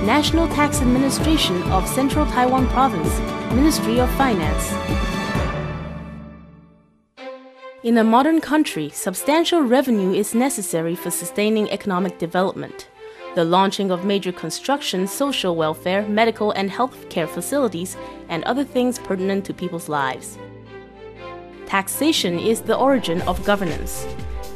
National Tax Administration of Central Taiwan Province, Ministry of Finance. In a modern country, substantial revenue is necessary for sustaining economic development. The launching of major construction, social welfare, medical and health care facilities, and other things pertinent to people's lives. Taxation is the origin of governance.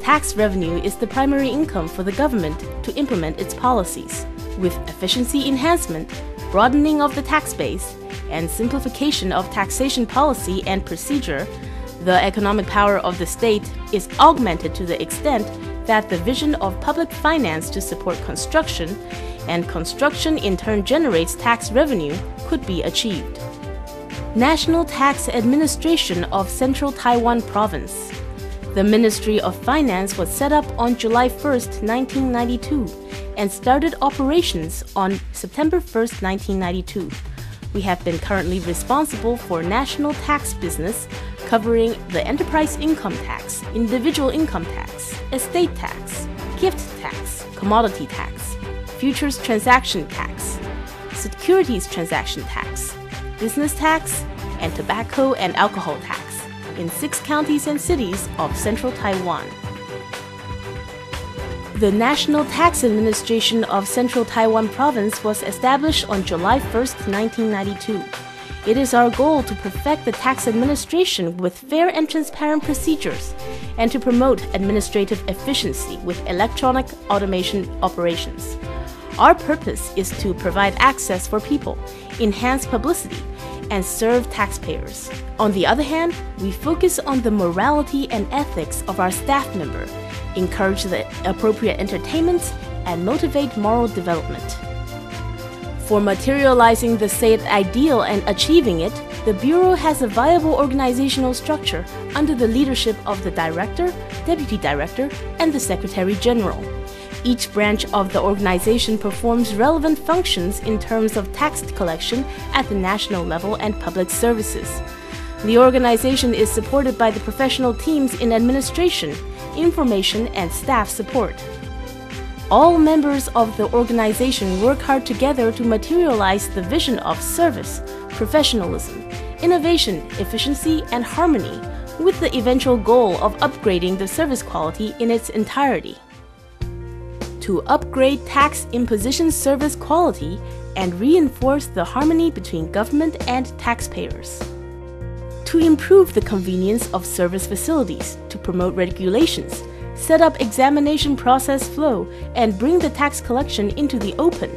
Tax revenue is the primary income for the government to implement its policies. With efficiency enhancement, broadening of the tax base, and simplification of taxation policy and procedure, the economic power of the state is augmented to the extent that the vision of public finance to support construction, and construction in turn generates tax revenue, could be achieved. National Tax Administration of Central Taiwan Province. The Ministry of Finance was set up on July 1, 1992, and started operations on September 1, 1992. We have been currently responsible for national tax business, covering the enterprise income tax, individual income tax, estate tax, gift tax, commodity tax, futures transaction tax, securities transaction tax, business tax, and tobacco and alcohol tax in 6 counties and cities of central Taiwan. The National Tax Administration of Central Taiwan Province was established on July 1, 1992. It is our goal to perfect the tax administration with fair and transparent procedures, and to promote administrative efficiency with electronic automation operations. Our purpose is to provide access for people, enhance publicity, and serve taxpayers. On the other hand, we focus on the morality and ethics of our staff member, encourage the appropriate entertainment, and motivate moral development. For materializing the said ideal and achieving it, the Bureau has a viable organizational structure under the leadership of the Director, Deputy Director, and the Secretary General. Each branch of the organization performs relevant functions in terms of tax collection at the national level and public services. The organization is supported by the professional teams in administration, information, and staff support. All members of the organization work hard together to materialize the vision of service, professionalism, innovation, efficiency, and harmony, with the eventual goal of upgrading the service quality in its entirety. To upgrade tax imposition service quality and reinforce the harmony between government and taxpayers. To improve the convenience of service facilities, to promote regulations, set up examination process flow, and bring the tax collection into the open.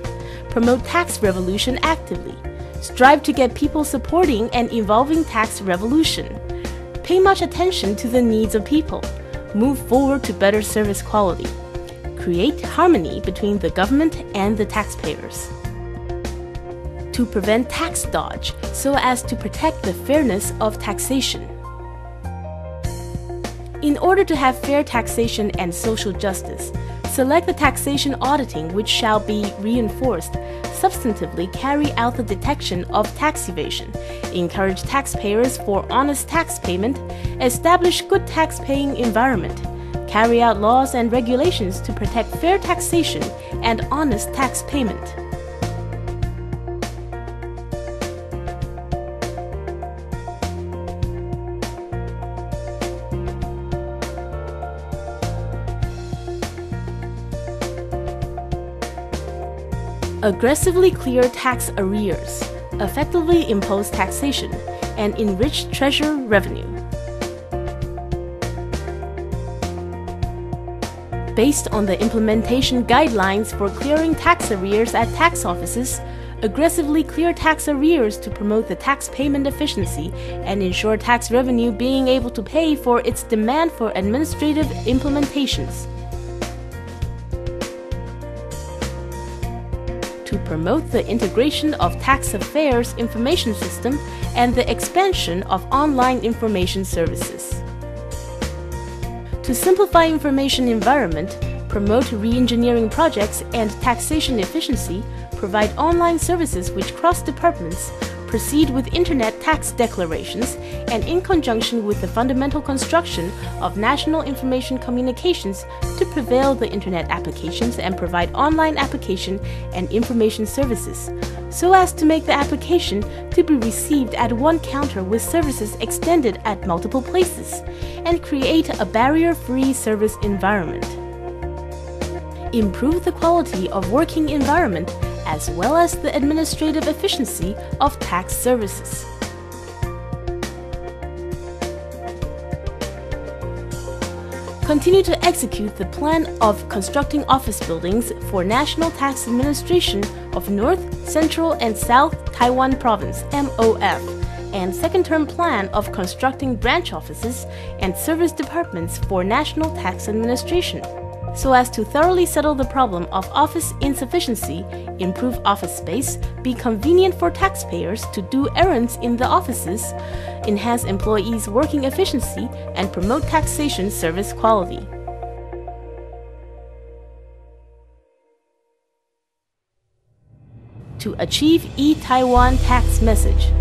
Promote tax revolution actively. Strive to get people supporting and evolving tax revolution. Pay much attention to the needs of people. Move forward to better service quality. Create harmony between the government and the taxpayers. To prevent tax dodge so as to protect the fairness of taxation. In order to have fair taxation and social justice, select the taxation auditing which shall be reinforced, substantively carry out the detection of tax evasion, encourage taxpayers for honest tax payment, establish good tax-paying environment, carry out laws and regulations to protect fair taxation and honest tax payment. Aggressively clear tax arrears, effectively impose taxation, and enrich treasury revenue. Based on the implementation guidelines for clearing tax arrears at tax offices, aggressively clear tax arrears to promote the tax payment efficiency and ensure tax revenue being able to pay for its demand for administrative implementations. To promote the integration of tax affairs information system and the expansion of online information services. To simplify information environment, promote re-engineering projects and taxation efficiency, provide online services which cross departments, proceed with Internet tax declarations, and in conjunction with the fundamental construction of national information communications to prevail the Internet applications and provide online application and information services, so as to make the application to be received at one counter with services extended at multiple places, and create a barrier-free service environment. Improve the quality of working environment as well as the administrative efficiency of tax services. Continue to execute the plan of constructing office buildings for National Tax Administration of North, Central, and South Taiwan Province (MOF), and second-term plan of constructing branch offices and service departments for National Tax Administration, so as to thoroughly settle the problem of office insufficiency, improve office space, be convenient for taxpayers to do errands in the offices, enhance employees' working efficiency, and promote taxation service quality. To achieve e-Taiwan tax message.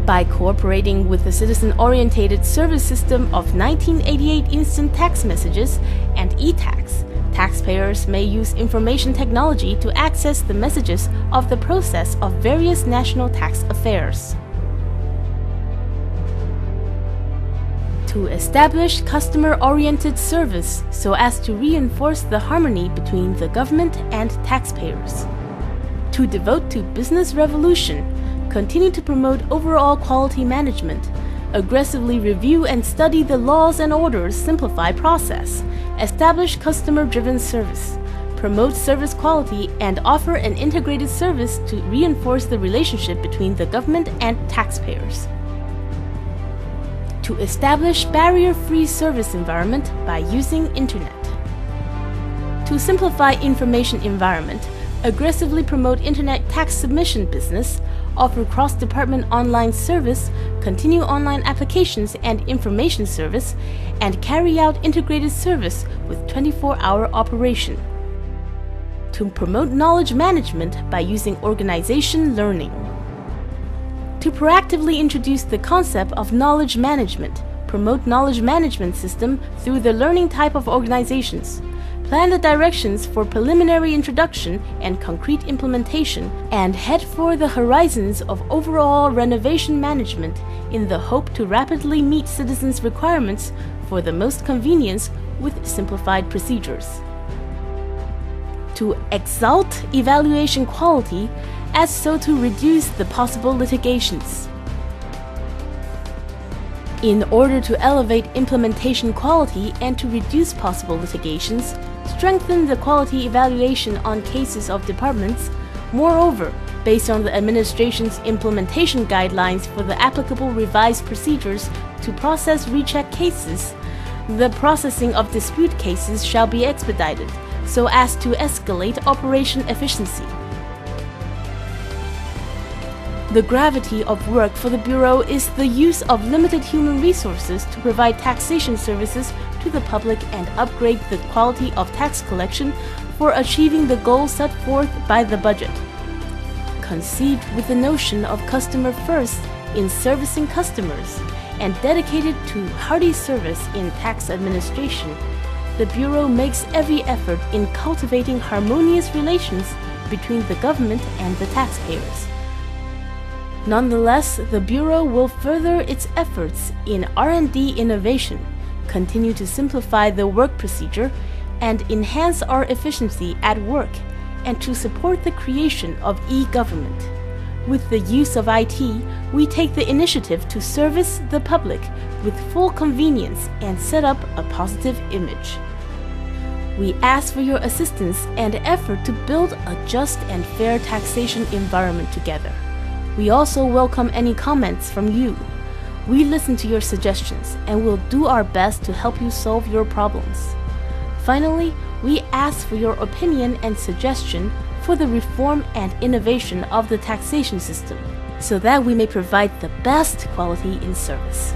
By cooperating with the citizen-oriented service system of 1988 instant tax messages and e-tax, taxpayers may use information technology to access the messages of the process of various national tax affairs. To establish customer-oriented service so as to reinforce the harmony between the government and taxpayers. To devote to business revolution, continue to promote overall quality management, aggressively review and study the laws and orders, simplify process, establish customer-driven service, promote service quality, and offer an integrated service to reinforce the relationship between the government and taxpayers. To establish barrier-free service environment by using Internet. To simplify information environment, aggressively promote Internet tax submission business, offer cross-department online service, continue online applications and information service, and carry out integrated service with 24-hour operation. To promote knowledge management by using organization learning. To proactively introduce the concept of knowledge management, promote knowledge management system through the learning type of organizations. Plan the directions for preliminary introduction and concrete implementation, and head for the horizons of overall renovation management in the hope to rapidly meet citizens' requirements for the most convenience with simplified procedures. To exalt evaluation quality as so to reduce the possible litigations. In order to elevate implementation quality and to reduce possible litigations, strengthen the quality evaluation on cases of departments. Moreover, based on the administration's implementation guidelines for the applicable revised procedures to process recheck cases, the processing of dispute cases shall be expedited so as to escalate operation efficiency. The gravity of work for the Bureau is the use of limited human resources to provide taxation services to the public and upgrade the quality of tax collection for achieving the goals set forth by the budget. Conceived with the notion of customer first in servicing customers and dedicated to hearty service in tax administration, the Bureau makes every effort in cultivating harmonious relations between the government and the taxpayers. Nonetheless, the Bureau will further its efforts in R&D innovation, continue to simplify the work procedure, and enhance our efficiency at work, and to support the creation of e-government. With the use of IT, we take the initiative to service the public with full convenience and set up a positive image. We ask for your assistance and effort to build a just and fair taxation environment together. We also welcome any comments from you. We listen to your suggestions and will do our best to help you solve your problems. Finally, we ask for your opinion and suggestion for the reform and innovation of the taxation system, so that we may provide the best quality in service.